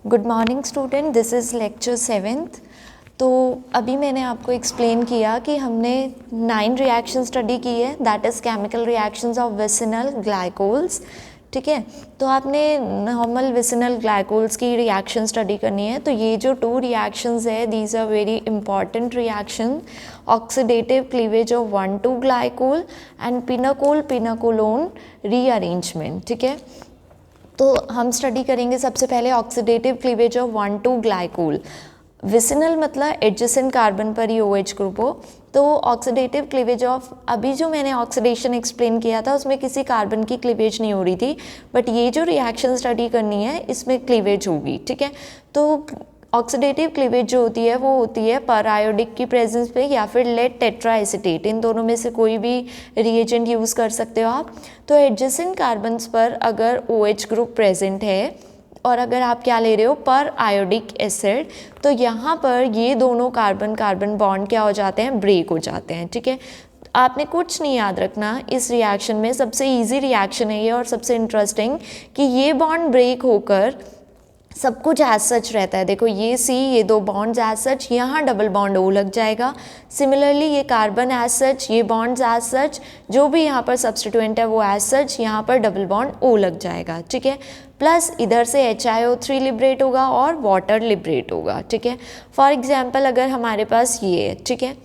Good morning student, this is lecture 7th। तो अभी मैंने आपको एक्सप्लेन किया कि हमने 9 रिएक्शन स्टडी की है, that is chemical reactions of vicinal glycols. ठीक है, तो आपने नॉर्मल विसिनल ग्लाइकोल्स की रिएक्शन स्टडी करनी है। तो ये जो 2 रिएक्शंस है, these are very important reaction, oxidative cleavage of 1,2 glycol and pinacol pinacolone rearrangement. ठीक है, तो हम स्टडी करेंगे सबसे पहले oxidative cleavage of 1,2 glycol. Vicinal मतलब एडजेसेंट कार्बन पर ही OH ग्रुप हो। तो ऑक्सीडेटिव क्लीवेज ऑफ, अभी जो मैंने ऑक्सीडेशन एक्सप्लेन किया था उसमें किसी कार्बन की क्लीवेज नहीं हो रही थी, बट ये जो रिएक्शन स्टडी करनी है इसमें क्लीवेज होगी। ठीक है, तो ऑक्सीडेटिव क्लीवेज जो होती है वो होती है पर आयोडिक की प्रेजेंस पे या फिर लेड टेट्रा एसीटेट, इन दोनों में से कोई भी रिएजेंट यूज़ कर सकते हो आप। तो एडजेसेंट कार्बन्स पर अगर OH ग्रुप प्रेजेंट है और अगर आप क्या ले रहे हो पर आयोडिक एसिड, तो यहाँ पर ये दोनों कार्बन कार्बन बॉन्ड क्या हो जाते हैं, ब्रेक हो जाते हैं। ठीक है, आपने कुछ नहीं याद रखना इस रिएक्शन में, सबसे इजी रिएक्शन है ये और सबसे इंटरेस्टिंग कि ये बॉन्ड ब्रेक होकर सब कुछ एज सच रहता है। देखो ये C, ये 2 बॉन्ड्स एज सच, यहाँ डबल बॉन्ड O लग जाएगा। सिमिलरली ये कार्बन एज सच, ये बॉन्ड्स एज सच, जो भी यहाँ पर सब्स्टिट्यूएंट है वो एज सच, यहाँ पर डबल बॉन्ड O लग जाएगा। ठीक है, प्लस इधर से HiO3 लिबरेट होगा और वाटर लिबरेट होगा। ठीक है, फॉर एग्जाम्पल अगर हमारे पास ये है, ठीक है,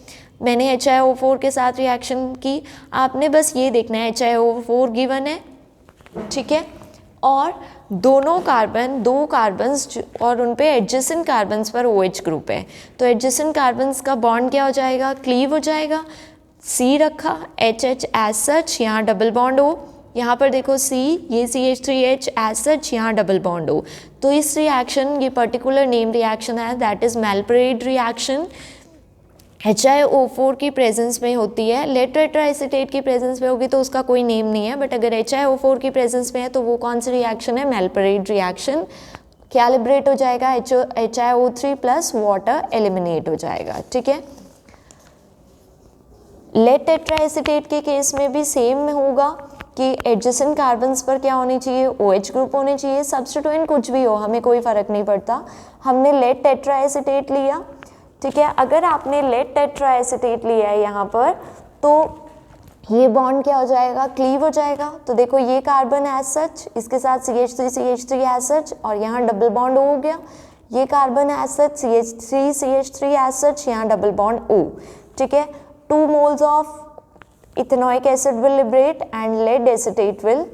मैंने HiO4 के साथ रिएक्शन की, आपने बस ये देखना है HiO4 गिवन है, ठीक है, और दोनों कार्बन, 2 कार्बन्स और उन पे एडजेसेंट कार्बन्स पर OH ग्रुप है। तो एडजेसेंट कार्बन्स का बॉन्ड क्या हो जाएगा, क्लीव हो जाएगा। C रखा, HH एज सच, यहाँ डबल बॉन्ड O, यहाँ पर देखो C, ये CH3H एज सच, यहाँ डबल बॉन्ड O। तो इस रिएक्शन, ये पर्टिकुलर नेम रिएक्शन है, दैट इज मेलपरेट रिएक्शन। HiO4 की प्रेजेंस में होती है, लेड टेट्रा एसीटेट की प्रेजेंस में होगी तो उसका कोई नेम नहीं है, बट अगर HiO4 की प्रेजेंस में है तो वो कौन सी रिएक्शन है, मेलपरेट रिएक्शन। क्या लिबरेट हो जाएगा, HiO3 प्लस वाटर एलिमिनेट हो जाएगा। ठीक है, लेड टेट्रा एसीटेट के केस में भी सेम होगा कि एडजेसेंट कार्बन्स पर क्या होनी चाहिए, OH ग्रुप होने चाहिए। सब्स्टिट्यूएंट कुछ भी हो, हमें कोई फर्क नहीं पड़ता। हमने लेड टेट्रा एसीटेट लिया, ठीक है, अगर आपने लेड टेट्रा एसीटेट लिया है यहाँ पर, तो ये बॉन्ड क्या हो जाएगा, क्लीव हो जाएगा। तो देखो ये कार्बन एज सच, इसके साथ CH3 एज सच, और यहाँ डबल बॉन्ड O हो गया। ये carbon as such, CH3 as such, यहाँ डबल बॉन्ड O। ठीक है, 2 moles of ethanoic acid will liberate and lead acetate will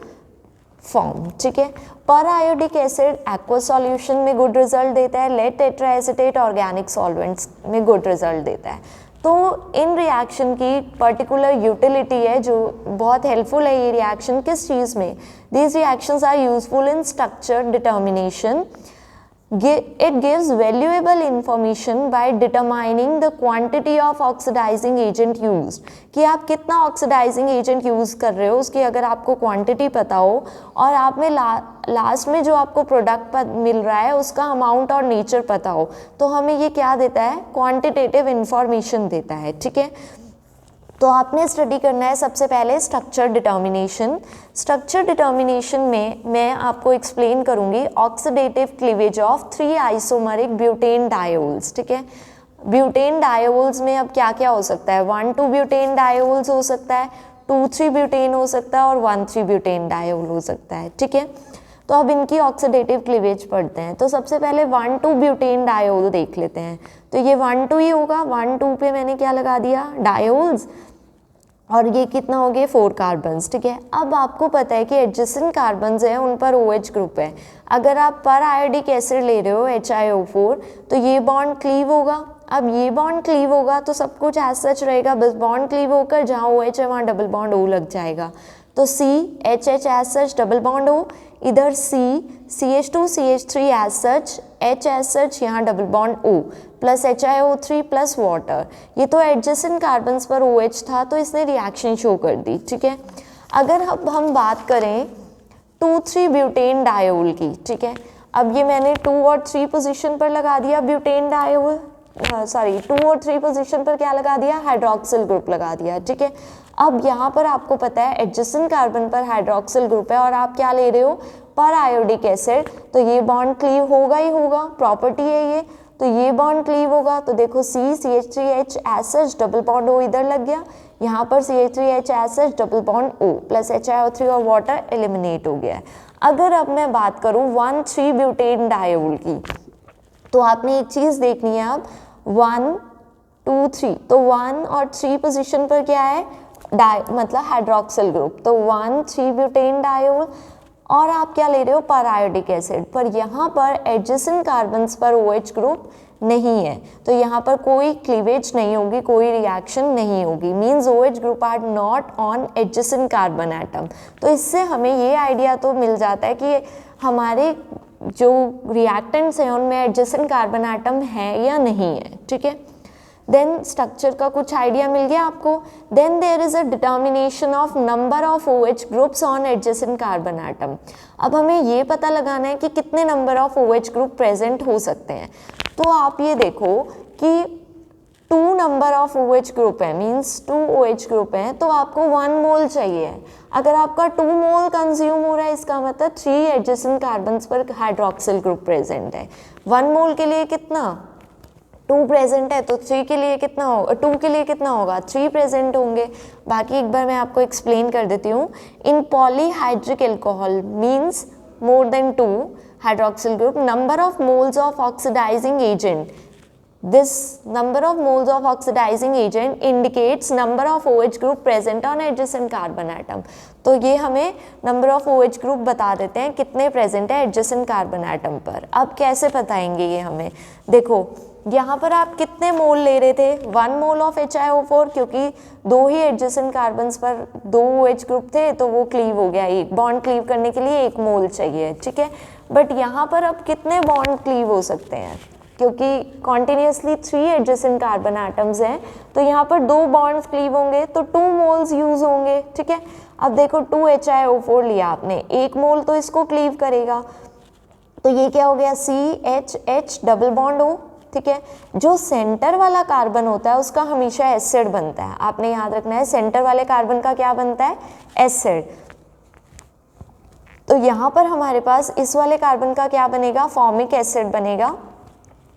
form. ठीक है, पर आयोडिक एसिड एक्वा सॉल्यूशन में गुड रिजल्ट देता है, lead tetra acetate organic solvents में गुड रिजल्ट देता है। तो इन रिएक्शन की पर्टिकुलर यूटिलिटी है जो बहुत हेल्पफुल है। ये रिएक्शन किस चीज़ में, these reactions are useful in structure determination. It gives valuable information by determining the quantity of oxidizing agent used, कि आप कितना ऑक्सीडाइजिंग एजेंट यूज़ कर रहे हो उसकी अगर आपको क्वांटिटी पता हो, और आप में लास्ट में जो आपको प्रोडक्ट मिल रहा है उसका अमाउंट और नेचर पता हो, तो हमें ये क्या देता है, क्वांटिटेटिव इंफॉर्मेशन देता है। ठीक है, तो आपने स्टडी करना है सबसे पहले स्ट्रक्चर डिटर्मिनेशन। स्ट्रक्चर डिटर्मिनेशन में मैं आपको एक्सप्लेन करूंगी oxidative cleavage of 3 isomeric butane diols. ठीक है, ब्यूटेन डायोल्स में अब क्या क्या हो सकता है, 1,2 ब्यूटेन डायोल्स हो सकता है, 2,3 ब्यूटेन हो सकता है और 1,3 ब्यूटेन डायोल हो सकता है। ठीक है, तो अब इनकी ऑक्सीडेटिव क्लीवेज पढ़ते हैं। तो सबसे पहले 1,2 ब्यूटेन डायोल देख लेते हैं। तो ये 1,2 ही होगा, 1,2 पे मैंने क्या लगा दिया, डायोल्स, और ये कितना हो गए, 4 कार्बन्स। ठीक है, अब आपको पता है कि एडजेसेंट कार्बन्स हैं उन पर OH ग्रुप है। अगर आप पर आयोडिक एसिड ले रहे हो HiO4, तो ये बॉन्ड क्लीव होगा। अब ये बॉन्ड क्लीव होगा तो सब कुछ एज सच रहेगा, बस बॉन्ड क्लीव होकर जहाँ OH है वहाँ डबल बॉन्ड O लग जाएगा। तो C HH as such, double bond O, इधर C CH2 CH3 as such, H as such, यहाँ double bond O, plus HiO3 plus water. ये तो एडजेसेंट कार्बन्स पर OH था तो इसने रिएक्शन शो कर दी। ठीक है, अगर अब हम बात करें 2,3 ब्यूटेन डायोल की, ठीक है, अब ये मैंने 2 और 3 पोजीशन पर लगा दिया ब्यूटेन डायोल, 2 और 3 पोजीशन पर क्या लगा दिया, हाइड्रोक्सिल ग्रुप लगा दिया। ठीक है, अब यहाँ पर आपको पता है एडजेसेंट कार्बन पर हाइड्रोक्सिल ग्रुप है और आप क्या ले रहे हो, पर आयोडिक एसिड, तो ये बॉन्ड क्लीव होगा ही होगा, प्रॉपर्टी है ये, तो ये बॉन्ड क्लीव होगा। तो देखो CH3H SH double bond O इधर लग गया, यहाँ पर CH3H SH double bond O plus HiO3 और वाटर एलिमिनेट हो गया है। अगर अब मैं बात करूँ 1,3-ब्यूटेन डायोल की, तो आपने एक चीज़ देखनी है, अब 1, 2, 3, तो 1 और 3 पोजीशन पर क्या है, मतलब हाइड्रोक्सिल ग्रुप, तो 1,3-ब्यूटेन डायोल, और आप क्या ले रहे हो, पर आयोडिक एसिड, पर यहाँ पर एडजेसेंट कार्बन्स पर OH ग्रुप नहीं है, तो यहाँ पर कोई क्लीवेज नहीं होगी, कोई रिएक्शन नहीं होगी, means OH group are not on adjacent carbon atom. तो इससे हमें ये आइडिया तो मिल जाता है कि हमारे जो रिएक्टेंट्स हैं उनमें एडजेसेंट कार्बन एटम है या नहीं है, ठीक है। देन स्ट्रक्चर का कुछ आइडिया मिल गया आपको। Then there is a determination of number of OH groups on adjacent carbon atom. अब हमें ये पता लगाना है कि कितने number of OH group present हो सकते हैं। तो आप ये देखो कि 2 नंबर ऑफ OH ग्रुप है, मीन्स 2 OH ग्रुप हैं, तो आपको 1 मोल चाहिए। अगर आपका 2 मोल कंज्यूम हो रहा है, इसका मतलब 3 एडजेसेंट कार्बन्स पर हाइड्रोक्सिल ग्रुप प्रेजेंट है। 1 मोल के लिए कितना, 2 प्रेजेंट है, तो 3 के लिए कितना होगा, 2 के लिए कितना होगा, 3 प्रेजेंट होंगे। बाकी एक बार मैं आपको एक्सप्लेन कर देती हूँ। In polyhydric alcohol means more than 2 hydroxyl group, number of moles of oxidising agent, this number of moles of oxidizing agent indicates number of OH group present on adjacent carbon atom। तो ये हमें number of OH group बता देते हैं कितने present है adjacent carbon atom पर। अब कैसे बताएंगे ये हमें, देखो यहाँ पर आप कितने मोल ले रहे थे, 1 मोल ऑफ HiO4, क्योंकि 2 ही एडजेसेंट कार्बन्स पर 2 OH ग्रुप थे, तो वो क्लीव हो गया, एक बॉन्ड क्लीव करने के लिए 1 मोल चाहिए, ठीक है। बट यहाँ पर अब कितने बॉन्ड क्लीव हो सकते हैं, क्योंकि कॉन्टिन्यूसली 3 एडजेसेंट कार्बन एटम्स हैं, तो यहाँ पर 2 बॉन्ड्स क्लीव होंगे, तो 2 मोल्स यूज होंगे, ठीक है। अब देखो 2 HiO4 लिया आपने, 1 मोल तो इसको क्लीव करेगा, तो ये क्या हो गया, CH डबल बॉन्ड O, ठीक है। जो सेंटर वाला कार्बन होता है उसका हमेशा एसिड बनता है, आपने याद रखना है, सेंटर वाले कार्बन का क्या बनता है, एसिड। तो यहाँ पर हमारे पास इस वाले कार्बन का क्या बनेगा, फॉर्मिक एसिड बनेगा,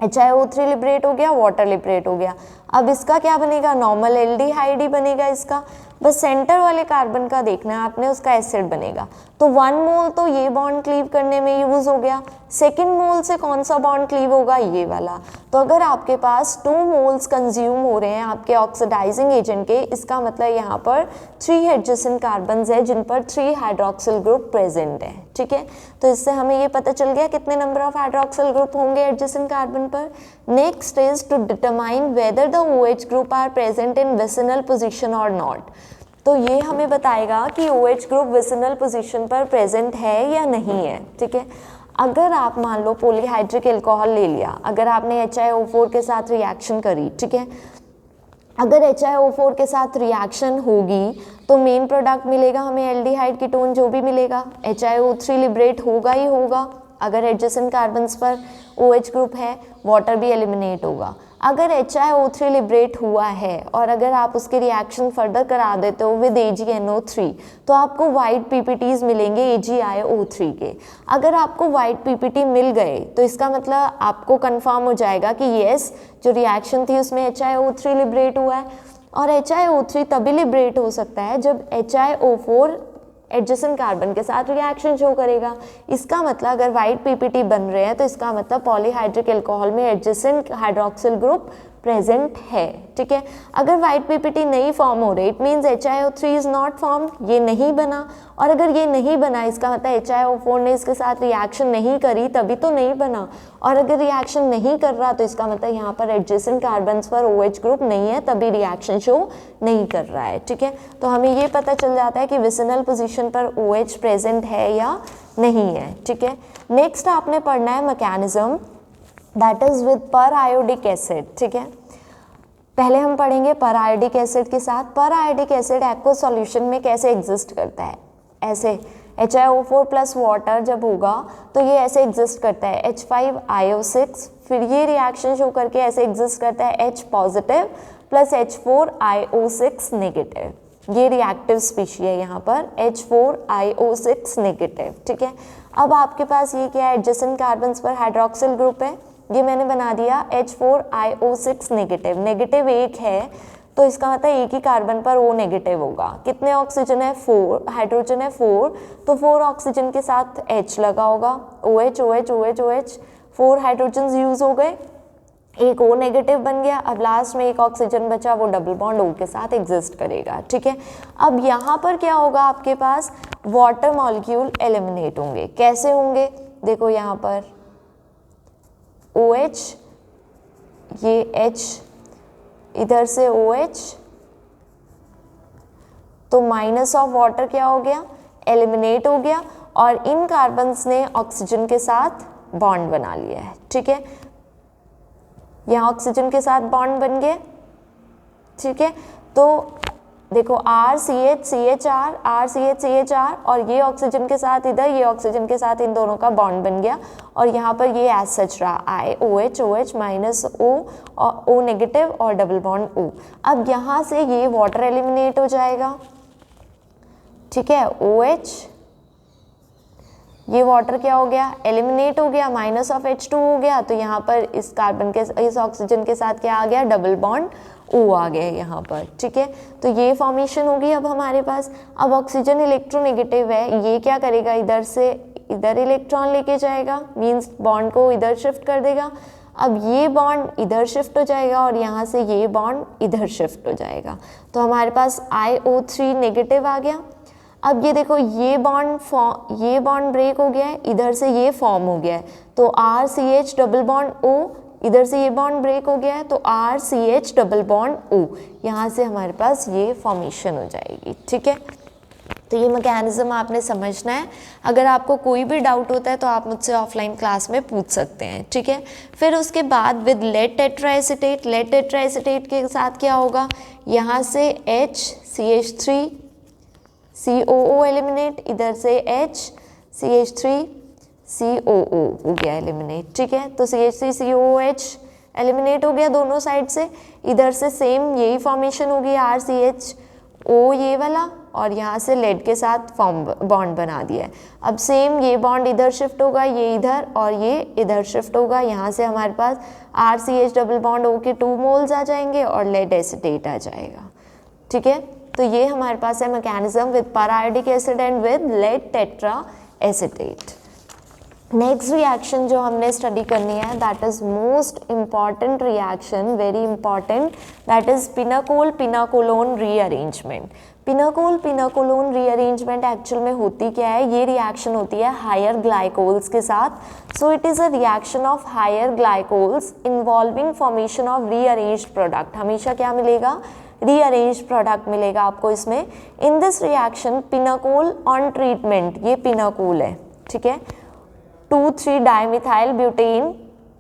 HiO3 लिबरेट हो गया, वाटर लिबरेट हो गया। अब इसका क्या बनेगा, नॉर्मल एल्डिहाइड ही बनेगा इसका, बस सेंटर वाले कार्बन का देखना है आपने, उसका एसिड बनेगा। तो 1 मोल तो ये बॉन्ड क्लीव करने में यूज हो गया, सेकेंड मोल से कौन सा बॉन्ड क्लीव होगा, ये वाला। तो अगर आपके पास 2 मोल्स कंज्यूम हो रहे हैं आपके ऑक्सीडाइजिंग एजेंट के, इसका मतलब यहाँ पर 3 एडजेसेंट कार्बन्स है जिन पर 3 हाइड्रोक्सिल ग्रुप प्रेजेंट है, ठीक है। तो इससे हमें ये पता चल गया कितने नंबर ऑफ हाइड्रोक्सिल ग्रुप होंगे एडजेसेंट कार्बन पर। Next is to determine whether the OH group are present in vicinal position और नॉट। तो ये हमें बताएगा कि OH ग्रुप विसिनल पोजीशन पर प्रेजेंट है या नहीं है, ठीक है। अगर आप मान लो पॉलीहाइड्रिक एल्कोहल ले लिया, अगर आपने HiO4 के साथ रिएक्शन करी, ठीक है, अगर HiO4 के साथ रिएक्शन होगी तो मेन प्रोडक्ट मिलेगा हमें एल्डिहाइड कीटोन, जो भी मिलेगा HiO3 लिबरेट होगा ही होगा। अगर एडजेसेंट कार्बन्स पर OH ग्रुप है, वाटर भी एलिमिनेट होगा। अगर HiO3 लिबरेट हुआ है और अगर आप उसके रिएक्शन फर्दर करा देते हो विद AgNO3, तो आपको वाइट PPTs मिलेंगे AgIO3 के। अगर आपको वाइट PPT मिल गए तो इसका मतलब आपको कंफर्म हो जाएगा कि येस, जो रिएक्शन थी उसमें HiO3 लिबरेट हुआ है। और HiO3 तभी लिबरेट हो सकता है जब HiO4 एडजेसेंट कार्बन के साथ रिएक्शन शो करेगा। इसका मतलब अगर वाइट PPT बन रहे हैं तो इसका मतलब पॉलीहाइड्रिक एल्कोहल में एडजेसेंट हाइड्रोक्सिल ग्रुप प्रेजेंट है, ठीक है। अगर वाइट PPT नहीं फॉर्म हो रही, it means HiO3 is not form, ये नहीं बना। और अगर ये नहीं बना इसका मतलब HiO4 ने इसके साथ रिएक्शन नहीं करी, तभी तो नहीं बना। और अगर रिएक्शन नहीं कर रहा तो इसका मतलब यहाँ पर एडजेसेंट कार्बन्स पर OH ग्रुप नहीं है, तभी रिएक्शन शो नहीं कर रहा है, ठीक है। तो हमें ये पता चल जाता है कि विसिनल पोजीशन पर OH प्रेजेंट है या नहीं है, ठीक है। नेक्स्ट आपने पढ़ना है मैकेनिज्म, दैट इज विद पर आयोडिक एसिड, ठीक है। पहले हम पढ़ेंगे पर आयोडिक एसिड के साथ। पर आयोडिक एसिड एक्वस सॉल्यूशन में कैसे एग्जिस्ट करता है, ऐसे HiO4 प्लस वाटर जब होगा तो ये ऐसे एग्जिस्ट करता है H5IO6, फिर ये रिएक्शन शो करके ऐसे एग्जिस्ट करता है H positive plus H4IO6 negative, ये रिएक्टिव स्पीशी है यहाँ पर H4IO6 नेगेटिव, ठीक है। अब आपके पास ये क्या है, एडजेसेंट कार्बन्स पर हाइड्रोक्सिल ग्रुप है, ये मैंने बना दिया H4IO6 नेगेटिव, नेगेटिव एक है तो इसका मतलब एक ही कार्बन पर O नेगेटिव होगा। कितने ऑक्सीजन है, 4, हाइड्रोजन है 4, तो 4 ऑक्सीजन के साथ H लगा होगा, OH OH OH OH, 4 hydrogen use हो गए, एक O नेगेटिव बन गया। अब लास्ट में एक ऑक्सीजन बचा, वो डबल बॉन्ड O के साथ एग्जिस्ट करेगा, ठीक है। अब यहाँ पर क्या होगा, आपके पास वाटर मॉलिक्यूल एलिमिनेट होंगे। कैसे होंगे, देखो यहाँ पर OH, ये H, इधर से OH, तो माइनस ऑफ वाटर क्या हो गया, एलिमिनेट हो गया, और इन कार्बन्स ने ऑक्सीजन के साथ बॉन्ड बना लिया है, ठीक है। यहाँ ऑक्सीजन के साथ बॉन्ड बन गए, ठीक है। तो देखो RCH CHR RCH CHR, और ये ऑक्सीजन के साथ इधर, ये ऑक्सीजन के साथ इन दोनों का बॉन्ड बन गया, और यहाँ पर ये एज सच रहा IOH OH माइनस O और O नेगेटिव और डबल बॉन्ड O। अब यहाँ से ये वाटर एलिमिनेट हो जाएगा, ठीक है, OH, ये वाटर क्या हो गया, एलिमिनेट हो गया, माइनस ऑफ H2 हो गया, तो यहाँ पर इस कार्बन के, इस ऑक्सीजन के साथ क्या आ गया, डबल बॉन्ड O आ गया यहाँ पर, ठीक है। तो ये फॉर्मेशन होगी अब हमारे पास। अब ऑक्सीजन इलेक्ट्रोनेगेटिव है, ये क्या करेगा, इधर से इधर इलेक्ट्रॉन लेके जाएगा, मींस बॉन्ड को इधर शिफ्ट कर देगा। अब ये बॉन्ड इधर शिफ्ट हो जाएगा और यहाँ से ये बॉन्ड इधर शिफ्ट हो जाएगा, तो हमारे पास IO3 नेगेटिव आ गया। अब ये देखो, ये बॉन्ड ब्रेक हो गया है, इधर से ये फॉर्म हो गया है, तो RCH डबल बॉन्ड O, इधर से ये बॉन्ड ब्रेक हो गया है, तो RCH डबल बॉन्ड O, यहाँ से हमारे पास ये फॉर्मेशन हो जाएगी, ठीक है। तो ये मैकेनिज्म आपने समझना है। अगर आपको कोई भी डाउट होता है तो आप मुझसे ऑफलाइन क्लास में पूछ सकते हैं, ठीक है। फिर उसके बाद विद लेड टेट्राएसीटेट, लेड टेट्राएसीटेट के साथ क्या होगा, यहाँ से HCH3 COO एलिमिनेट, इधर से HCH3 COO हो गया एलिमिनेट, ठीक है। तो CH3 COOH एलिमिनेट हो गया दोनों साइड से, इधर से सेम यही फॉर्मेशन होगी RCHO ये वाला, और यहाँ से लेड के साथ बॉन्ड बना दिया है। अब सेम ये बॉन्ड इधर शिफ्ट होगा, ये इधर और ये इधर शिफ्ट होगा, यहाँ से हमारे पास RCH डबल बॉन्ड O के 2 मोल्स आ जाएंगे और लेड एसीटेट आ जाएगा, ठीक है। तो ये हमारे पास है mechanism with periodic acid and with lead tetra acetate. Next reaction जो हमने स्टडी करनी है, that is most important reaction, very important, that is pinacol pinacolone rearrangement. Pinacol pinacolone rearrangement actual में होती क्या है, ये रिएक्शन होती है हायर ग्लाइकोल्स के साथ। So it is a reaction of higher glycols involving formation of rearranged product. हमेशा क्या मिलेगा, रीअरेंज्ड प्रोडक्ट मिलेगा आपको इसमें। In this reaction pinacol on treatment, ये पिनाकोल है, ठीक है, 2,3 डाइमिथाइल ब्यूटेन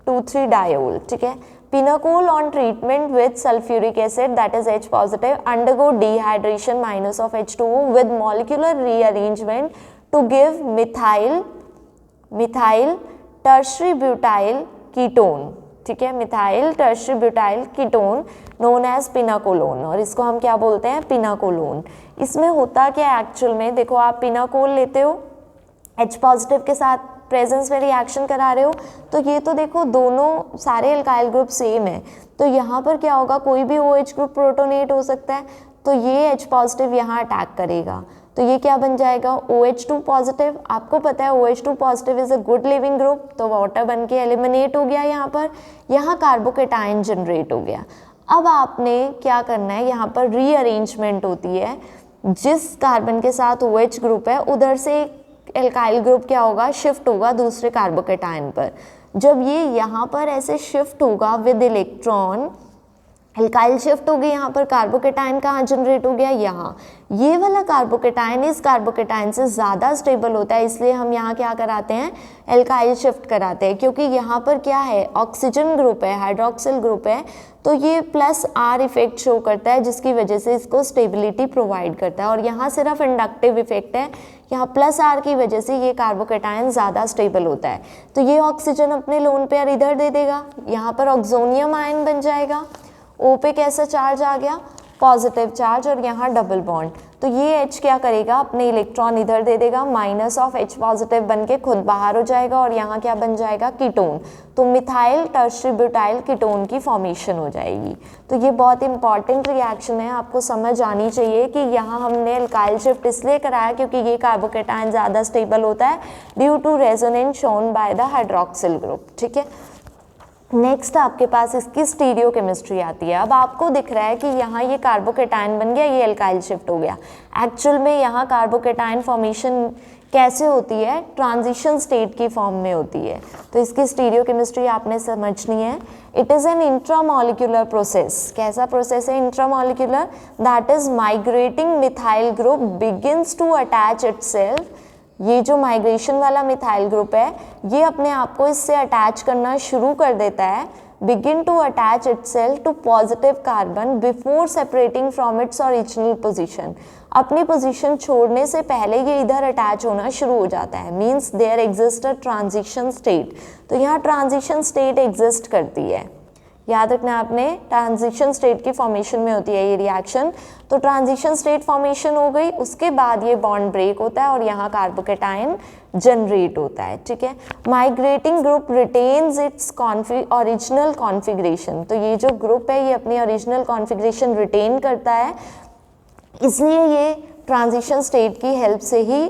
2,3 डायोल, ठीक है। Pinacol on treatment with sulphuric acid that is H positive undergo dehydration minus of H2O with molecular rearrangement to give methyl tertiary butyl ketone, ठीक है, methyl tertiary butyl ketone known as pinacolone, और इसको हम क्या बोलते हैं, पिनाकोलोन। इसमें होता क्या है एक्चुअल में, देखो आप पिनाकोल लेते हो, H पॉजिटिव के साथ प्रेजेंस में रिएक्शन करा रहे हो, तो ये तो देखो दोनों सारे एल्काइल ग्रुप सेम है, तो यहाँ पर क्या होगा, कोई भी OH ग्रुप प्रोटोनेट हो सकता है, तो ये H पॉजिटिव यहाँ अटैक करेगा, तो ये क्या बन जाएगा, OH2 पॉजिटिव। आपको पता है OH2 positive is a good leaving group, तो वाटर बन के एलिमिनेट हो गया यहाँ पर, यहाँ कार्बोकेटाइन जनरेट हो गया। अब आपने क्या करना है, यहाँ पर रीअरेंजमेंट होती है, जिस कार्बन के साथ OH ग्रुप है उधर से एल्काइल ग्रुप क्या होगा, शिफ्ट होगा दूसरे कार्बोकेटाइन पर। जब ये यहाँ पर ऐसे शिफ्ट होगा विद इलेक्ट्रॉन, एल्काइल शिफ्ट हो गई, यहाँ पर कार्बोकेटाइन कहाँ जनरेट हो गया, यहाँ। ये वाला कार्बोकेटाइन इस कार्बोकेटाइन से ज़्यादा स्टेबल होता है, इसलिए हम यहाँ क्या कराते हैं, एल्काइल शिफ्ट कराते हैं, क्योंकि यहाँ पर क्या है, ऑक्सीजन ग्रुप है, हाइड्रोक्सिल ग्रुप है, तो ये +R इफेक्ट शो करता है, जिसकी वजह से इसको स्टेबिलिटी प्रोवाइड करता है, और यहाँ सिर्फ इंडक्टिव इफेक्ट है, यहाँ +R की वजह से ये कार्बोकेटाइन ज़्यादा स्टेबल होता है। तो ये ऑक्सीजन अपने लोन पेयर इधर दे देगा, यहाँ पर ऑक्सोनियम आयन बन जाएगा, O पे कैसा चार्ज आ गया, पॉजिटिव चार्ज और यहाँ डबल बॉन्ड, तो ये H क्या करेगा, अपने इलेक्ट्रॉन इधर दे देगा, माइनस ऑफ H पॉजिटिव बन के खुद बाहर हो जाएगा और यहाँ क्या बन जाएगा, कीटोन। तो मिथाइल टर्शियरी ब्यूटाइल कीटोन की फॉर्मेशन हो जाएगी। तो ये बहुत इंपॉर्टेंट रिएक्शन है, आपको समझ आनी चाहिए कि यहाँ हमने एल्काइल शिफ्ट इसलिए कराया क्योंकि ये कार्बोकेटायन ज़्यादा स्टेबल होता है due to resonance shown by the hydroxyl group. ठीक है, नेक्स्ट आपके पास इसकी स्टीरियो केमिस्ट्री आती है। अब आपको दिख रहा है कि यहाँ ये कार्बोकेटायन बन गया, ये एल्काइल शिफ्ट हो गया। एक्चुअल में यहाँ कार्बोकेटायन फॉर्मेशन कैसे होती है, ट्रांजिशन स्टेट की फॉर्म में होती है। तो इसकी स्टीरियो केमिस्ट्री आपने समझनी है। It is an intramolecular process. कैसा प्रोसेस है intramolecular, that is migrating methyl group begins to attach itself. ये जो माइग्रेशन वाला मिथाइल ग्रुप है ये अपने आप को इससे अटैच करना शुरू कर देता है, begin to attach itself to positive carbon before separating from its original position. अपनी पोजीशन छोड़ने से पहले ये इधर अटैच होना शुरू हो जाता है, means there exist a transition state. तो यहाँ ट्रांजिशन स्टेट एग्जिस्ट करती है, याद रखना आपने, ट्रांजिशन स्टेट की फॉर्मेशन में होती है ये रिएक्शन। तो ट्रांजिशन स्टेट फॉर्मेशन हो गई, उसके बाद ये बॉन्ड ब्रेक होता है और यहाँ कार्बोकेटायन जनरेट होता है। ठीक है, migrating group retains its original configuration. तो ये जो ग्रुप है ये अपनी ओरिजिनल कॉन्फ़िगरेशन रिटेन करता है, इसलिए ये ट्रांजिशन स्टेट की हेल्प से ही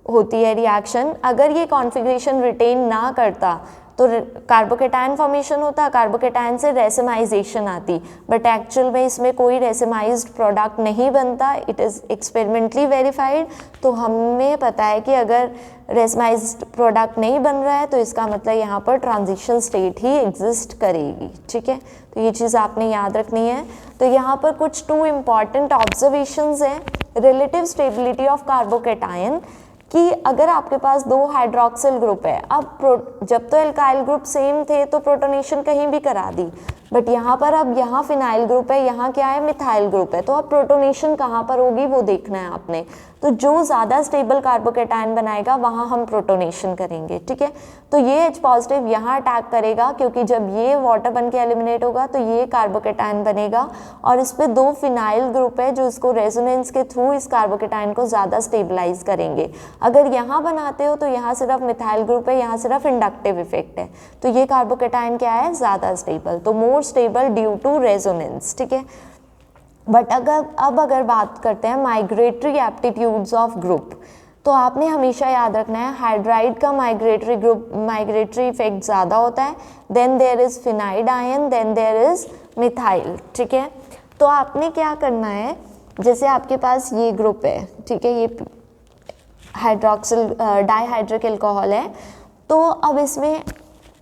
होती है रिएक्शन। अगर ये कॉन्फ़िगरेशन रिटेन ना करता तो कार्बोकेटायन फॉर्मेशन होता, कार्बोकेटायन से रेसिमाइजेशन आती, बट एक्चुअल में इसमें कोई रेसिमाइज्ड प्रोडक्ट नहीं बनता। It is experimentally verified. तो हमें पता है कि अगर रेसिमाइज्ड प्रोडक्ट नहीं बन रहा है तो इसका मतलब यहाँ पर ट्रांजिशन स्टेट ही एग्जिस्ट करेगी। ठीक है, तो ये चीज़ आपने याद रखनी है। तो यहाँ पर कुछ 2 इम्पॉर्टेंट ऑब्जर्वेशंस हैं। रिलेटिव स्टेबिलिटी ऑफ कार्बोकेटायन, कि अगर आपके पास 2 हाइड्रोक्सिल ग्रुप है, अब जब तो एल्काइल ग्रुप सेम थे तो प्रोटोनेशन कहीं भी करा दी, बट यहाँ पर अब यहाँ फिनाइल ग्रुप है, यहाँ क्या है, मिथाइल ग्रुप है। तो अब प्रोटोनेशन कहाँ पर होगी वो देखना है आपने। तो जो ज़्यादा स्टेबल कार्बोकेटायन बनाएगा वहाँ हम प्रोटोनेशन करेंगे। ठीक है, तो ये H पॉजिटिव यहाँ अटैक करेगा क्योंकि जब ये वाटर बन के एलिमिनेट होगा तो ये कार्बोकेटायन बनेगा और इस पर 2 फिनाइल ग्रुप है जो इसको रेजोनेंस के थ्रू इस कार्बोकेटायन को ज़्यादा स्टेबलाइज करेंगे। अगर यहाँ बनाते हो तो यहाँ सिर्फ मिथाइल ग्रुप है, यहाँ सिर्फ इंडक्टिव इफेक्ट है, तो ये कार्बोकेटायन क्या है, ज़्यादा स्टेबल, तो more stable due to resonance. ठीक है, बट अगर बात करते हैं माइग्रेटरी एप्टीट्यूड्स ऑफ ग्रुप, तो आपने हमेशा याद रखना है हाइड्राइड का माइग्रेटरी इफेक्ट ज़्यादा होता है, then there is phenyl ion, then there is methyl. ठीक है, तो आपने क्या करना है, जैसे आपके पास ये ग्रुप है, ठीक है, ये हाइड्रोक्सिल डाइहाइड्रिक एल्कोहल है, तो अब इसमें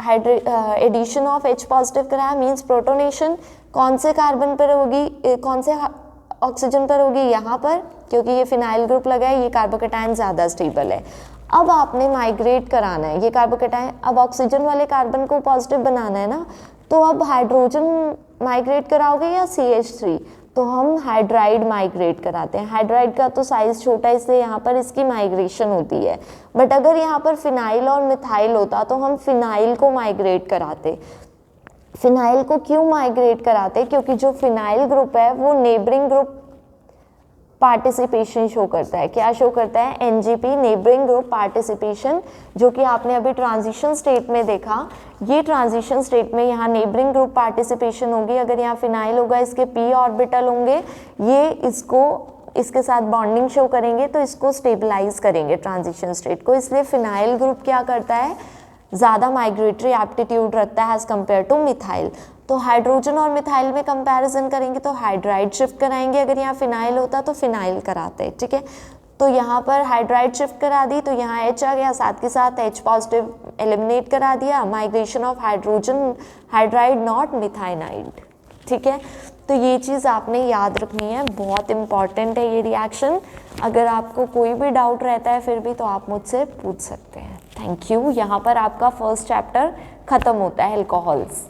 एडिशन ऑफ H पॉजिटिव कराया, मीन्स प्रोटोनेशन कौन से कार्बन पर होगी, कौन से ऑक्सीजन पर होगी, यहाँ पर, क्योंकि ये फिनाइल ग्रुप लगा है, ये कार्बोकेटायन ज़्यादा स्टेबल है। अब आपने माइग्रेट कराना है ये कार्बोकेटायन, अब ऑक्सीजन वाले कार्बन को पॉजिटिव बनाना है ना, तो अब हाइड्रोजन माइग्रेट कराओगे या CH3, तो हम हाइड्राइड माइग्रेट कराते हैं। हाइड्राइड का तो साइज़ छोटा है इसलिए यहाँ पर इसकी माइग्रेशन होती है, बट अगर यहाँ पर फिनाइल और मिथाइल होता तो हम फिनाइल को माइग्रेट कराते। फिनाइल को क्यों माइग्रेट कराते, क्योंकि जो फिनाइल ग्रुप है वो नेबरिंग ग्रुप पार्टिसिपेशन शो करता है। क्या शो करता है, NGP, नेबरिंग ग्रुप पार्टिसिपेशन, जो कि आपने अभी ट्रांजिशन स्टेट में देखा। ये ट्रांजिशन स्टेट में यहाँ नेबरिंग ग्रुप पार्टिसिपेशन होगी। अगर यहाँ फिनाइल होगा, इसके p ऑर्बिटल होंगे, ये इसके साथ बॉन्डिंग शो करेंगे, तो इसको स्टेबलाइज करेंगे ट्रांजिशन स्टेट को। इसलिए फिनाइल ग्रुप क्या करता है, ज़्यादा माइग्रेटरी एप्टीट्यूड रखता है एज कम्पेयर टू मिथाइल। तो हाइड्रोजन और मिथाइल में कंपैरिजन करेंगे तो हाइड्राइड शिफ्ट कराएंगे, अगर यहाँ फिनाइल होता तो फिनाइल कराते हैं। ठीक है, तो यहाँ पर हाइड्राइड शिफ्ट करा दी तो यहाँ H आ गया, साथ के साथ H पॉजिटिव एलिमिनेट करा दिया, migration of hydrogen, hydride not methanide. ठीक है, तो ये चीज़ आपने याद रखनी है, बहुत इंपॉर्टेंट है ये रिएक्शन। अगर आपको कोई भी डाउट रहता है फिर भी तो आप मुझसे पूछ सकते हैं। Thank you. यहाँ पर आपका फर्स्ट चैप्टर ख़त्म होता है, अल्कोहल्स।